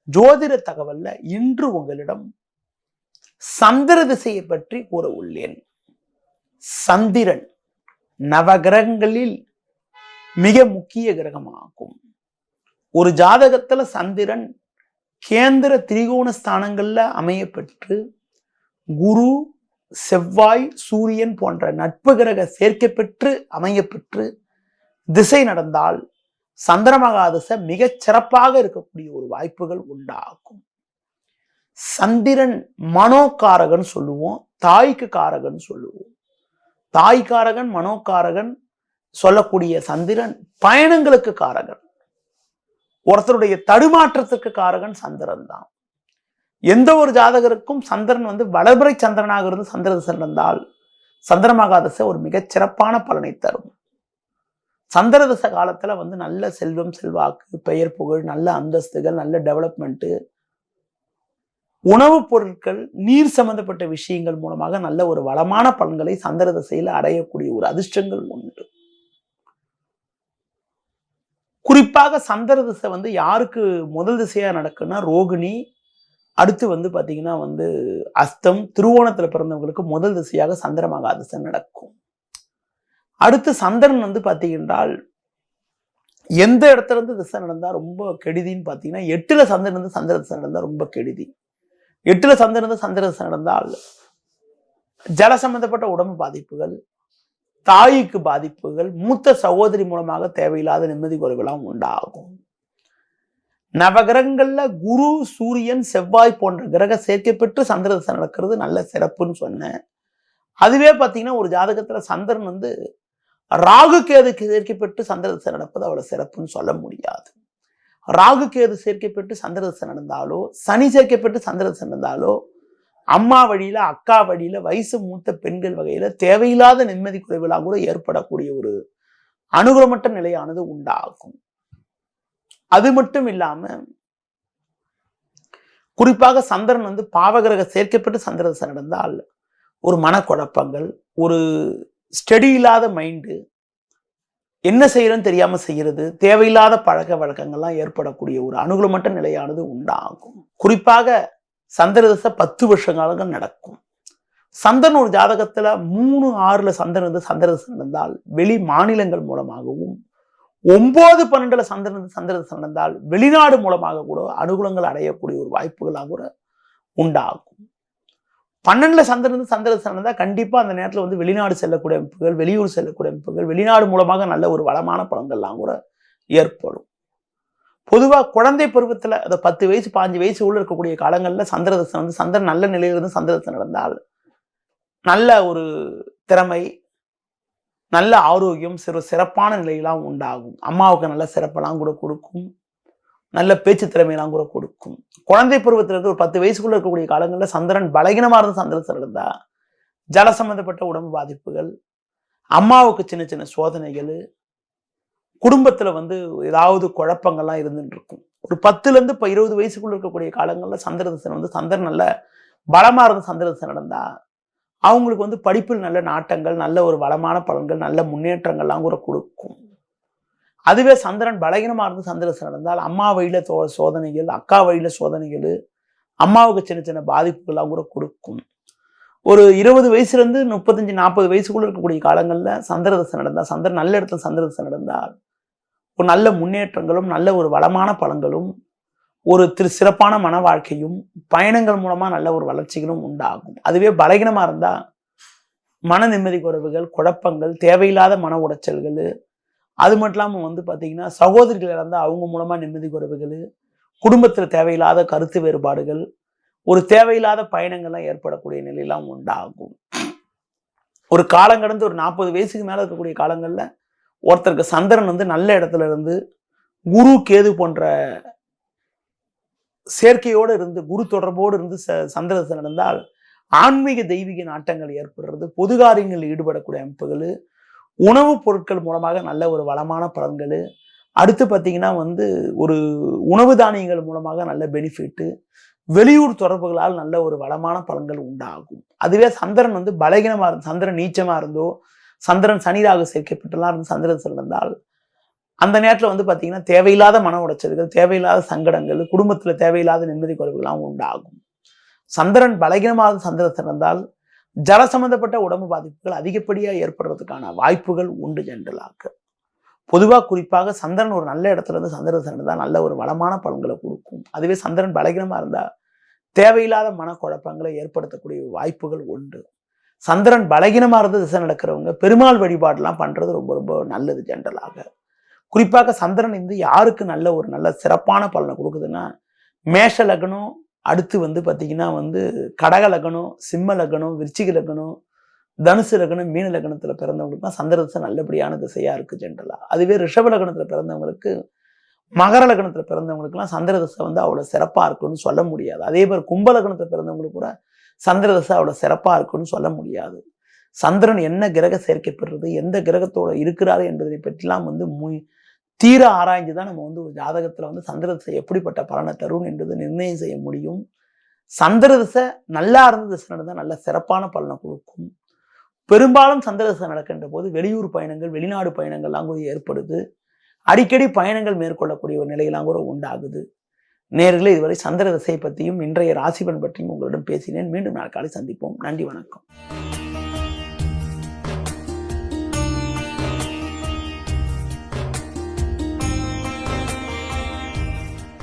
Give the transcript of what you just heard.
ஜோதிட தகவல்ல இன்று உங்களிடம் சந்திர திசையை பற்றி கூற உள்ளேன். சந்திரன் நவகிரகங்களில் மிக முக்கிய கிரகமாகும். ஒரு ஜாதகத்துல சந்திரன் கேந்திர திரிகோண ஸ்தானங்கள்ல அமைய பெற்று குரு, செவ்வாய், சூரியன் போன்ற நட்பு கிரக சேர்க்கை பெற்று அமைய பெற்று திசை நடந்தால் சந்திரமகாதசை மிகச் சிறப்பாக இருக்கக்கூடிய ஒரு வாய்ப்புகள் உண்டாகும். சந்திரன் மனோகாரகன் சொல்லுவோம், தாய்க்கு காரகன் சொல்லுவோம். தாய்காரகன், மனோகாரகன் சொல்லக்கூடிய சந்திரன் பயணங்களுக்கு காரகன். ஒருத்தருடைய தடுமாற்றத்துக்கு காரகன் சந்திரன் தான். எந்த ஒரு ஜாதகருக்கும் சந்திரன் வளர்பிறை சந்திரனாக இருந்து சந்திர திசை நடந்தால் சந்திரமகாதசை ஒரு மிகச் சிறப்பான பலனை தரும். சந்திர திசை காலத்துல நல்ல செல்வம், செல்வாக்கு, பெயர் புகழ், நல்ல அந்தஸ்துகள், நல்ல டெவலப்மெண்ட், உணவுப் பொருட்கள், நீர் சம்பந்தப்பட்ட விஷயங்கள் மூலமாக நல்ல ஒரு வளமான பலன்களை சந்திர திசையில அடையக்கூடிய ஒரு அதிர்ஷ்டங்கள் உண்டு. குறிப்பாக சந்திர திசை யாருக்கு முதல் திசையா நடக்குன்னா ரோகிணி, அடுத்து பாத்தீங்கன்னா அஸ்தம், திருவோணத்துல பிறந்தவங்களுக்கு முதல் திசையாக சந்திர மகாதசை நடக்கும். அடுத்து சந்திரன் பாத்தீங்கன்றால் எந்த இடத்துல இருந்து திசை நடந்தா ரொம்ப கெடுதின்னு பாத்தீங்கன்னா 8ல சந்திரன் சந்திர திசை நடந்தா ரொம்ப கெடுதி. 8ல சந்திரன் சந்திர திசை நடந்தால் ஜல சம்பந்தப்பட்ட உடம்பு பாதிப்புகள், தாய்க்கு பாதிப்புகள், மூத்த சகோதரி மூலமாக தேவையில்லாத நிம்மதி குறைவெல்லாம் உண்டாகும். நவகிரகங்கள்ல குரு, சூரியன், செவ்வாய் போன்ற கிரக சேர்க்கை பெற்று சந்திர திசை நடக்கிறது நல்ல சிறப்புன்னு சொன்னேன். அதுவே பாத்தீங்கன்னா ஒரு ஜாதகத்துல சந்திரன் ராகு கேது சேர்க்கை பெற்று சந்திர திசை நடப்பது அவ்வளவு சிறப்புன்னு சொல்ல முடியாது. ராகு கேது சேர்க்கை பெற்று சந்திர திசை நடந்தாலோ, சனி சேர்க்கை பெற்று சந்திர திசை நடந்தாலோ, அம்மா வழியில, அக்கா வழியில, வயசு மூத்த பெண்கள் வகையில தேவையில்லாத நிம்மதி குறைவெல்லாம் கூட ஏற்படக்கூடிய ஒரு அனுகூலமற்ற நிலையானது உண்டாகும். அது மட்டும் இல்லாம குறிப்பாக சந்திரன் பாவகிரக சேர்க்கப்பட்டு சந்திர திசை நடந்தால் ஒரு மனக்குழப்பங்கள், ஒரு ஸ்டடி இல்லாத மைண்டு, என்ன செய்யறதுன்னு தெரியாம செய்யறது, தேவையில்லாத பழக்க வழக்கங்கள்லாம் ஏற்படக்கூடிய ஒரு அனுகூலமற்ற நிலையானது உண்டாகும். குறிப்பாக சந்திர திசை 10 வருஷ காலங்கள் நடக்கும். சந்திரன் ஒரு ஜாதகத்துல 3, 6ல சந்திரன் சந்திர திசை நடந்தால் வெளி மாநிலங்கள் மூலமாகவும், 9, 12ல சந்திரன் சந்திர திசை நடந்தால் வெளிநாடு மூலமாக கூட அனுகூலங்கள் அடையக்கூடிய ஒரு வாய்ப்புகளாக கூட உண்டாகும். 12ல சந்திரன் சந்திர திசை நடந்தா கண்டிப்பா அந்த நேரத்துல வெளிநாடு செல்லக்கூடிய அமைப்புகள், வெளியூர் செல்லக்கூடிய அமைப்புகள், வெளிநாடு மூலமாக நல்ல ஒரு வளமான பலன்கள்லாம் கூட ஏற்படும். பொதுவா குழந்தை பருவத்துல அந்த 10 வயசு 15 வயசு உள்ள இருக்கக்கூடிய காலங்கள்ல சந்திர திசை சந்திரன் நல்ல நிலையிலிருந்து சந்திர திசை நடந்தால் நல்ல ஒரு திறமை, நல்ல ஆரோக்கியம், சிறப்பான நிலையெல்லாம் உண்டாகும். அம்மாவுக்கு நல்ல சிறப்பெல்லாம் கூட கொடுக்கும், நல்ல பேச்சு திறமையெல்லாம் கூட கொடுக்கும். குழந்தை பருவத்துல இருந்து ஒரு 10 வயசுக்குள்ள இருக்கக்கூடிய காலங்களில் சந்திரன் பலகீனமா இருந்து சந்திர திசை நடந்தா ஜல சம்பந்தப்பட்ட உடம்பு பாதிப்புகள், அம்மாவுக்கு சின்ன சின்ன சோதனைகள், குடும்பத்துல ஏதாவது குழப்பங்கள்லாம் இருந்துட்டு இருக்கும். ஒரு 10ல இருந்து 20 வயசுக்குள்ள இருக்கக்கூடிய காலங்கள்ல சந்திர திசை சந்திரன் நல்ல பலமா இருந்து சந்திர திசை நடந்தா அவங்களுக்கு படிப்பில் நல்ல நாட்டங்கள், நல்ல ஒரு வளமான பலன்கள், நல்ல முன்னேற்றங்கள்லாம் கூட கொடுக்கும். அதுவே சந்திரன் பலகீனமா இருந்து சந்திர திசை நடந்தால் அம்மா வழியில சோதனைகள், அக்கா வழியில சோதனைகள், அம்மாவுக்கு சின்ன சின்ன பாதிப்புகள்லாம் கூட கொடுக்கும். ஒரு 20 வயசுல இருந்து 35, 40 வயசுக்குள்ள இருக்கக்கூடிய காலங்கள்ல சந்திர திசை நடந்தா, சந்திரன் நல்ல இடத்துல சந்திர திசை நடந்தால் ஒரு நல்ல முன்னேற்றங்களும், நல்ல ஒரு வளமான பலன்களும், ஒரு சிறப்பான மன வாழ்க்கையும், பயணங்கள் மூலமா நல்ல ஒரு வளர்ச்சிகளும் உண்டாகும். அதுவே பலகீனமா இருந்தா மன நிம்மதி குறைவுகள், குழப்பங்கள், தேவையில்லாத மன உடைச்சல்கள், அது மட்டும் இல்லாம பாத்தீங்கன்னா சகோதரிகள் இருந்தா அவங்க மூலமா நிம்மதி குறைவுகள், குடும்பத்துல தேவையில்லாத கருத்து வேறுபாடுகள், ஒரு தேவையில்லாத பயணங்கள்லாம் ஏற்படக்கூடிய நிலையெல்லாம் உண்டாகும். ஒரு காலம் கடந்து ஒரு 40 வயசுக்கு மேல இருக்கக்கூடிய காலங்கள்ல ஒருத்தருக்கு சந்திரன் நல்ல இடத்துல இருந்து குரு, கேது போன்ற சேர்க்கையோடு இருந்து, குரு தொடர்போடு இருந்து சந்திர திசை நடந்தால் ஆன்மீக தெய்வீக நாட்டங்கள் ஏற்படுறது, பொது காரியங்களில் ஈடுபடக்கூடிய அமைப்புகள், உணவுப் பொருட்கள் மூலமாக நல்ல ஒரு வளமான பலன்கள், அடுத்து பார்த்தீங்கன்னா ஒரு உணவு தானியங்கள் மூலமாக நல்ல பெனிஃபிட்டு, வெளியூர் தொடர்புகளால் நல்ல ஒரு வளமான பலன்கள் உண்டாகும். அதுவே சந்திரன் பலகீனமா இருந்து, சந்திரன் நீச்சமா இருந்தோ, சந்திரன் சனி ராகு சேர்க்கப்பட்டெல்லாம் இருந்து சந்திர திசை நடந்தால் அந்த நேரத்தில் வந்து பார்த்தீங்கன்னா தேவையில்லாத மன உடைச்சல்கள், தேவையில்லாத சங்கடங்கள், குடும்பத்தில் தேவையில்லாத நிம்மதி குறைவுகள்லாம் உண்டாகும். சந்திரன் பலகீனமாக சந்திரன் இருந்தால் ஜல சம்பந்தப்பட்ட உடம்பு பாதிப்புகள் அதிகப்படியாக ஏற்படுறதுக்கான வாய்ப்புகள் உண்டு ஜென்ரலாக. பொதுவாக குறிப்பாக சந்திரன் ஒரு நல்ல இடத்துல இருந்து சந்திரன் இருந்தால் நல்ல ஒரு வளமான பலன்களை கொடுக்கும். அதுவே சந்திரன் பலகீனமாக இருந்தால் தேவையில்லாத மனக்குழப்பங்களை ஏற்படுத்தக்கூடிய வாய்ப்புகள் உண்டு. சந்திரன் பலகீனமாக இருந்து திசை நடக்கிறவங்க பெருமாள் வழிபாடுலாம் பண்றது ரொம்ப ரொம்ப நல்லது ஜென்ரலாக. குறிப்பாக சந்திரன் யாருக்கு நல்ல சிறப்பான பலனை கொடுக்குதுன்னா, மேஷ லக்னம், அடுத்து வந்து பார்த்தீங்கன்னா கடக லக்னம், சிம்ம லக்னம், விருச்சிக லக்னம், தனுசு லக்னம், மீன லக்னத்துல பிறந்தவங்களுக்கு தான் சந்திர திசை நல்லபடியான திசையா இருக்கு ஜென்ரலா. அதுவே ரிஷப லக்னத்துல பிறந்தவங்களுக்கு, மகர லக்னத்துல பிறந்தவங்களுக்குலாம் சந்திர திசை அவ்வளவு சிறப்பா இருக்குன்னு சொல்ல முடியாது. அதே மாதிரி கும்ப லக்னத்துல பிறந்தவங்களுக்கு கூட சந்திர திசை அவ்வளவு சிறப்பா இருக்குன்னு சொல்ல முடியாது. சந்திரன் என்ன கிரக சேர்க்கப்படுறது, எந்த கிரகத்தோட இருக்கிறாரு என்பதை பற்றிலாம் தீர ஆராய்ஞ்சுதான் நம்ம ஒரு ஜாதகத்துல சந்திர திசை எப்படிப்பட்ட பலனை தரும் என்பது நிர்ணயம் செய்ய முடியும். சந்திர திசை நல்லா இருந்த திசை நடந்தால் நல்ல சிறப்பான பலனை கொடுக்கும். பெரும்பாலும் சந்திர திசை நடக்கின்ற போது வெளியூர் பயணங்கள், வெளிநாடு பயணங்கள்லாம் கூட ஏற்படுது. அடிக்கடி பயணங்கள் மேற்கொள்ளக்கூடிய ஒரு நிலையெல்லாம் கூட உண்டாகுது. நேயர்களே, இதுவரை சந்திர திசை பற்றியும் இன்றைய ராசிபலன் பற்றியும் உங்களிடம் பேசினேன். மீண்டும் நாளை காலை சந்திப்போம். நன்றி, வணக்கம்.